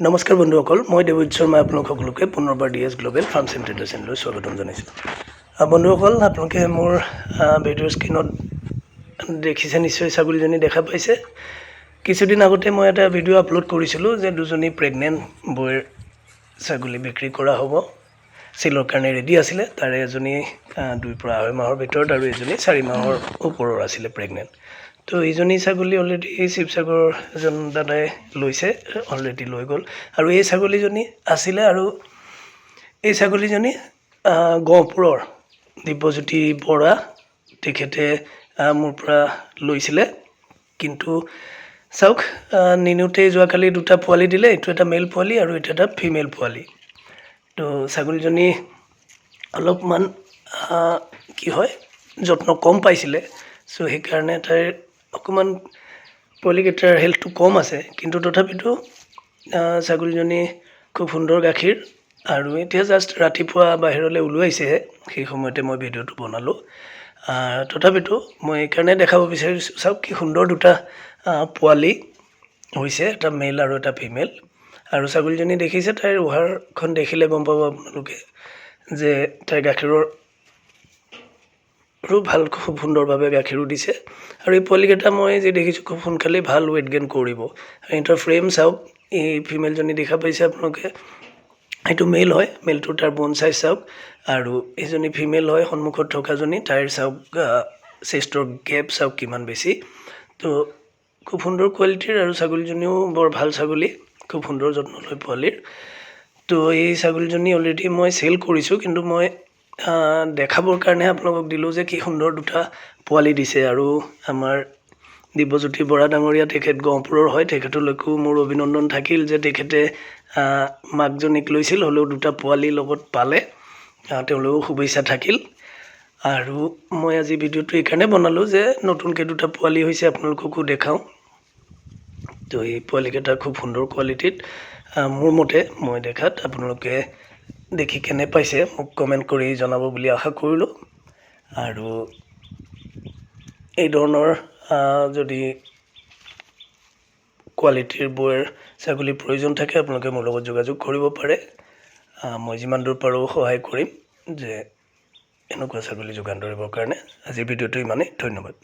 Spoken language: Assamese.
নমস্কাৰ বন্ধুসকল, মই দেৱজিৎ শৰ্মা আপোনালোক সকলোকে পুনৰবাৰ DS global farms and traders চেনেললৈ স্বাগতম জনাইছোঁ। বন্ধুসকল, আপোনালোকে মোৰ ভিডিঅ' স্ক্ৰীণত দেখিছে নিশ্চয়, ছাগলীজনী দেখা পাইছে। কিছুদিন আগতে মই এটা ভিডিঅ' আপলোড কৰিছিলোঁ যে দুজনী প্ৰেগনেণ্ট বইৰ ছাগলী বিক্ৰী কৰা হ'ব, চেলৰ কাৰণে ৰেডি আছিলে। তাৰে এজনী 2 পৰা 2.5 মাহৰ ভিতৰত আৰু এজনী 4 মাহৰ ওপৰৰ আছিলে প্ৰেগনেণ্ট। তো এইজনী ছাগলী অলৰেডি শিৱসাগৰ এজন দাদাই লৈছে, অলৰেডি লৈ গ'ল। আৰু এই ছাগলীজনী আছিলে, আৰু এই ছাগলীজনী গহপুৰৰ দিব্যজ্যোতি বৰা তেখেতে মোৰ পৰা লৈছিলে। কিন্তু চাওক, নিনোতেই যোৱাকালি 2টা পোৱালি দিলে, এইটো এটা মেল পোৱালি আৰু এইটো এটা ফিমেল পোৱালি। তো ছাগলীজনী অলপমান কি হয়, যত্ন কম পাইছিলে। চ' সেইকাৰণে তাইৰ অকণমান পোৱালিকেইটাৰ হেল্থটো কম আছে, কিন্তু তথাপিতো ছাগলীজনী খুব সুন্দৰ গাখীৰ। আৰু এতিয়া জাষ্ট ৰাতিপুৱা বাহিৰলৈ ওলোৱাইছেহে, সেই সময়তে মই ভিডিঅ'টো বনালোঁ। তথাপিতো মই এইকাৰণে দেখাব বিচাৰিছোঁ, চাওক কি সুন্দৰ 2টা পোৱালি হৈছে, এটা মেল আৰু এটা ফিমেল। আৰু ছাগলীজনী দেখিছে, তাইৰ উহাৰখন দেখিলে গম পাব আপোনালোকে যে তাইৰ গাখীৰৰ ভাল, খুব সুন্দৰভাৱে গাখীৰো দিছে। আৰু এই পোৱালিকেইটা মই যি দেখিছোঁ খুব সোনকালেই ভাল ৱেইট গেইন কৰিব। সিহঁতৰ ফ্ৰেম চাওক, এই ফিমেলজনী দেখা পাইছে আপোনালোকে, এইটো মেল হয়, মেলটোৰ তাৰ বন চাইজ চাওক। আৰু এইজনী ফিমেল হয়, সন্মুখত থকাজনী, তাইৰ চাওক চেষ্টৰ গেপ চাওক কিমান বেছি। তো খুব সুন্দৰ কোৱালিটিৰ, আৰু ছাগলীজনীও বৰ ভাল ছাগলী, খুব সুন্দৰ যত্ন লয় পোৱালিৰ। তো এই ছাগলীজনী অলৰেডি মই চেল কৰিছোঁ, কিন্তু মই দেখাবৰ কাৰণে আপোনালোকক দিলোঁ যে কি সুন্দৰ 2টা পোৱালি দিছে। আৰু আমাৰ দিব্যজ্যোতি বৰা ডাঙৰীয়া, তেখেত গহপুৰৰ হয়, তেখেতলৈকো মোৰ অভিনন্দন থাকিল যে তেখেতে মাকজনীক লৈছিল, হ'লেও 2টা পোৱালি লগত পালে, তেওঁলোকৰ শুভেচ্ছা থাকিল। আৰু মই আজি ভিডিঅ'টো এইকাৰণে বনালোঁ যে নতুনকৈ 2টা পোৱালি হৈছে, আপোনালোককো দেখাওঁ। তো এই পোৱালিকেইটা খুব সুন্দৰ কোৱালিটিত, মোৰ মতে মই দেখাত। আপোনালোকে দেখি কেনে পাইছে মোক কমেণ্ট কৰি জনাব বুলি আশা কৰিলোঁ। আৰু এই ধৰণৰ যদি কোৱালিটিৰ বইৰ ছাগলীৰ প্ৰয়োজন থাকে, আপোনালোকে মোৰ লগত যোগাযোগ কৰিব পাৰে। মই যিমান দূৰ পাৰোঁ সহায় কৰিম যে এনেকুৱা ছাগলী যোগান ধৰিবৰ কাৰণে। আজিৰ ভিডিঅ'টো ইমানেই, ধন্যবাদ।